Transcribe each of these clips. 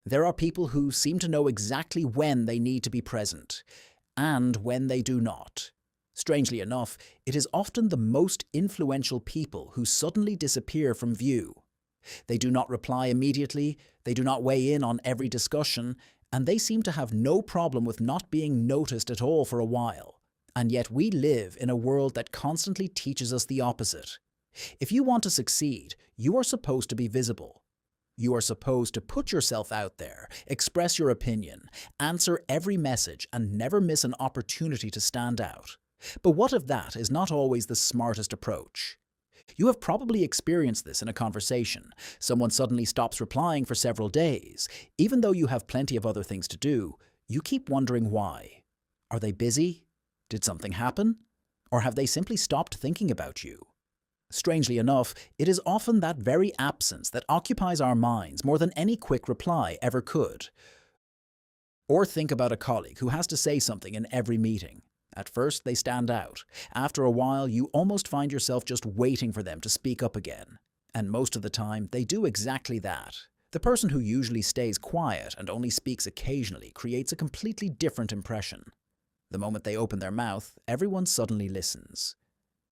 There are people who seem to know exactly when they need to be present and when they do not. Strangely enough, it is often the most influential people who suddenly disappear from view. They do not reply immediately, they do not weigh in on every discussion, and they seem to have no problem with not being noticed at all for a while. And yet we live in a world that constantly teaches us the opposite. If you want to succeed, you are supposed to be visible. You are supposed to put yourself out there, express your opinion, answer every message, and never miss an opportunity to stand out. But what if that is not always the smartest approach? You have probably experienced this in a conversation. Someone suddenly stops replying for several days. Even though you have plenty of other things to do, you keep wondering why. Are they busy? Did something happen? Or have they simply stopped thinking about you? Strangely enough, it is often that very absence that occupies our minds more than any quick reply ever could. Or think about a colleague who has to say something in every meeting. At first, they stand out. After a while, you almost find yourself just waiting for them to speak up again. And most of the time, they do exactly that. The person who usually stays quiet and only speaks occasionally creates a completely different impression. The moment they open their mouth, everyone suddenly listens.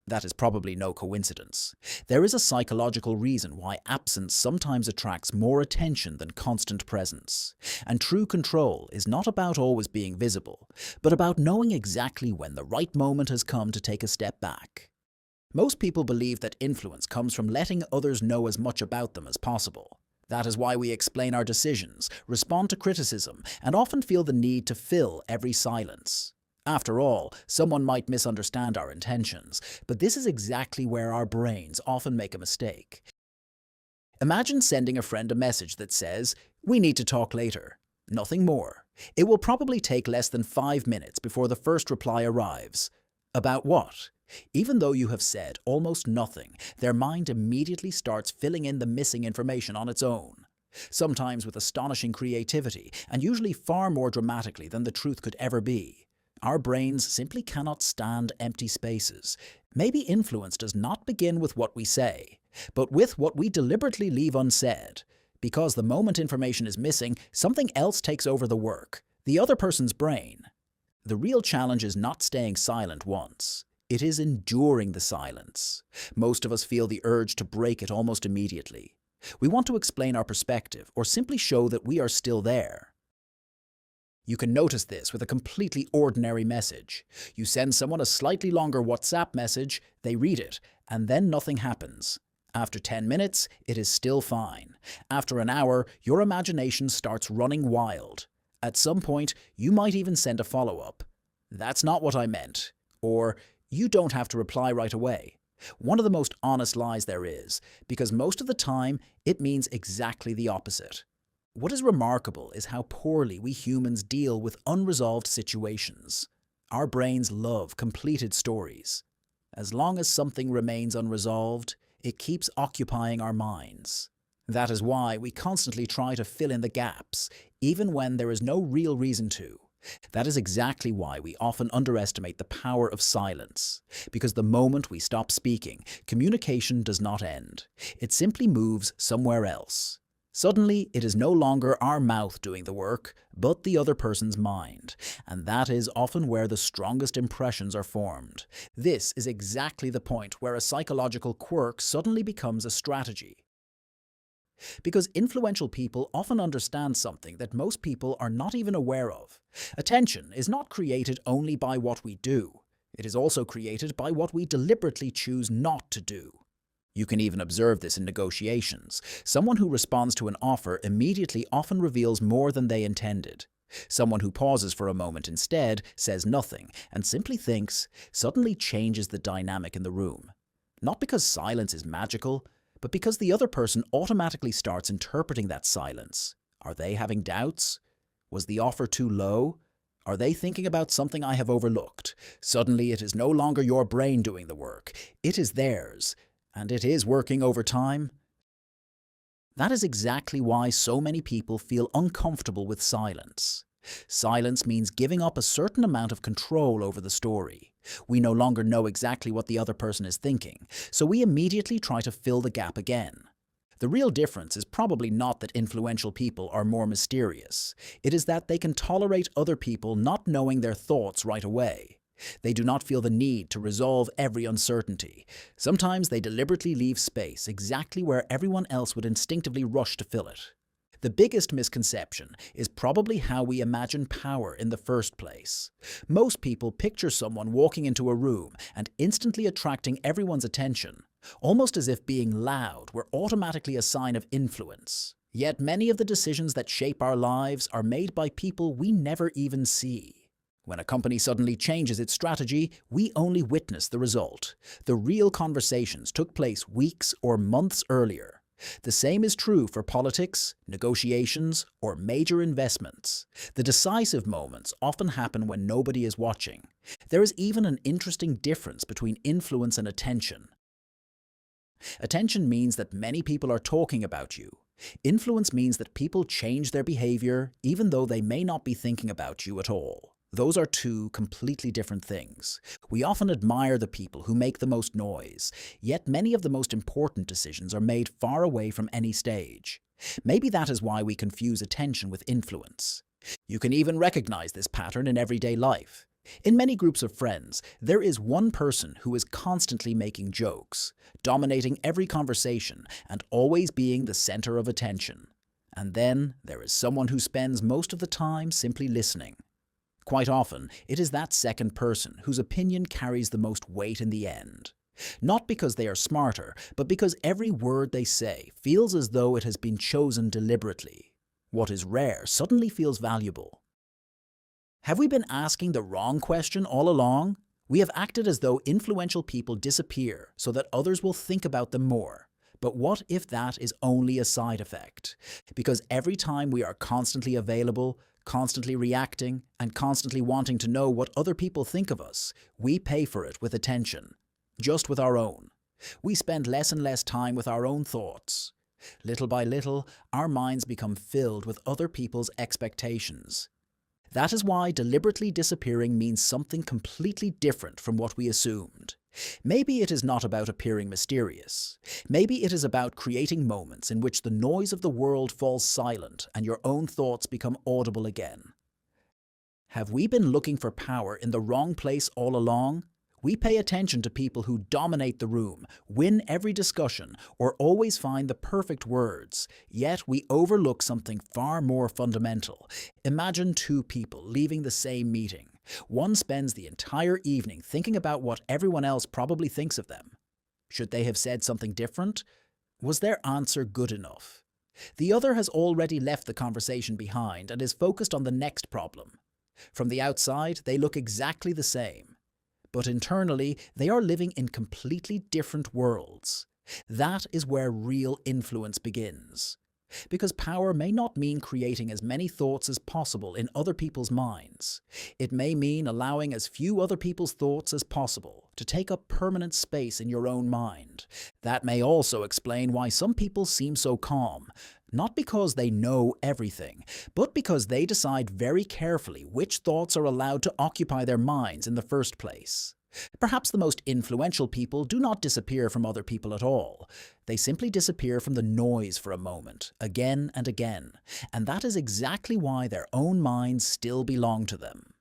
That is probably no coincidence. There is a psychological reason why absence sometimes attracts more attention than constant presence. And true control is not about always being visible, but about knowing exactly when the right moment has come to take a step back. Most people believe that influence comes from letting others know as much about them as possible. That is why we explain our decisions, respond to criticism, and often feel the need to fill every silence. After all, someone might misunderstand our intentions, but this is exactly where our brains often make a mistake. Imagine sending a friend a message that says, "We need to talk later." Nothing more. It will probably take less than 5 minutes before the first reply arrives. About what? Even though you have said almost nothing, their mind immediately starts filling in the missing information on its own. Sometimes with astonishing creativity, and usually far more dramatically than the truth could ever be. Our brains simply cannot stand empty spaces. Maybe influence does not begin with what we say, but with what we deliberately leave unsaid. Because the moment information is missing, something else takes over the work, the other person's brain. The real challenge is not staying silent once. It is enduring the silence. Most of us feel the urge to break it almost immediately. We want to explain our perspective or simply show that we are still there. You can notice this with a completely ordinary message. You send someone a slightly longer WhatsApp message, they read it, and then nothing happens. After 10 minutes, it is still fine. After an hour, your imagination starts running wild. At some point, you might even send a follow-up. "That's not what I meant." Or, "You don't have to reply right away." One of the most honest lies there is, because most of the time, it means exactly the opposite. What is remarkable is how poorly we humans deal with unresolved situations. Our brains love completed stories. As long as something remains unresolved, it keeps occupying our minds. That is why we constantly try to fill in the gaps, even when there is no real reason to. That is exactly why we often underestimate the power of silence. Because the moment we stop speaking, communication does not end. It simply moves somewhere else. Suddenly, it is no longer our mouth doing the work, but the other person's mind. And that is often where the strongest impressions are formed. This is exactly the point where a psychological quirk suddenly becomes a strategy. Because influential people often understand something that most people are not even aware of. Attention is not created only by what we do. It is also created by what we deliberately choose not to do. You can even observe this in negotiations. Someone who responds to an offer immediately often reveals more than they intended. Someone who pauses for a moment instead, says nothing, and simply thinks, suddenly changes the dynamic in the room. Not because silence is magical, but because the other person automatically starts interpreting that silence. Are they having doubts? Was the offer too low? Are they thinking about something I have overlooked? Suddenly it is no longer your brain doing the work. It is theirs. And it is working over time. That is exactly why so many people feel uncomfortable with silence. Silence means giving up a certain amount of control over the story. We no longer know exactly what the other person is thinking, so we immediately try to fill the gap again. The real difference is probably not that influential people are more mysterious. It is that they can tolerate other people not knowing their thoughts right away. They do not feel the need to resolve every uncertainty. Sometimes they deliberately leave space exactly where everyone else would instinctively rush to fill it. The biggest misconception is probably how we imagine power in the first place. Most people picture someone walking into a room and instantly attracting everyone's attention, almost as if being loud were automatically a sign of influence. Yet many of the decisions that shape our lives are made by people we never even see. When a company suddenly changes its strategy, we only witness the result. The real conversations took place weeks or months earlier. The same is true for politics, negotiations, or major investments. The decisive moments often happen when nobody is watching. There is even an interesting difference between influence and attention. Attention means that many people are talking about you. Influence means that people change their behavior even though they may not be thinking about you at all. Those are two completely different things. We often admire the people who make the most noise, yet many of the most important decisions are made far away from any stage. Maybe that is why we confuse attention with influence. You can even recognize this pattern in everyday life. In many groups of friends, there is one person who is constantly making jokes, dominating every conversation, and always being the center of attention. And then there is someone who spends most of the time simply listening. Quite often, it is that second person whose opinion carries the most weight in the end. Not because they are smarter, but because every word they say feels as though it has been chosen deliberately. What is rare suddenly feels valuable. Have we been asking the wrong question all along? We have acted as though influential people disappear so that others will think about them more. But what if that is only a side effect? Because every time we are constantly available, constantly reacting, and constantly wanting to know what other people think of us, we pay for it with attention, just with our own. We spend less and less time with our own thoughts. Little by little, our minds become filled with other people's expectations. That is why deliberately disappearing means something completely different from what we assumed. Maybe it is not about appearing mysterious. Maybe it is about creating moments in which the noise of the world falls silent and your own thoughts become audible again. Have we been looking for power in the wrong place all along? We pay attention to people who dominate the room, win every discussion, or always find the perfect words. Yet we overlook something far more fundamental. Imagine two people leaving the same meeting. One spends the entire evening thinking about what everyone else probably thinks of them. Should they have said something different? Was their answer good enough? The other has already left the conversation behind and is focused on the next problem. From the outside, they look exactly the same. But internally, they are living in completely different worlds. That is where real influence begins. Because power may not mean creating as many thoughts as possible in other people's minds. It may mean allowing as few other people's thoughts as possible to take up permanent space in your own mind. That may also explain why some people seem so calm, not because they know everything, but because they decide very carefully which thoughts are allowed to occupy their minds in the first place. Perhaps the most influential people do not disappear from other people at all. They simply disappear from the noise for a moment, again and again, and that is exactly why their own minds still belong to them.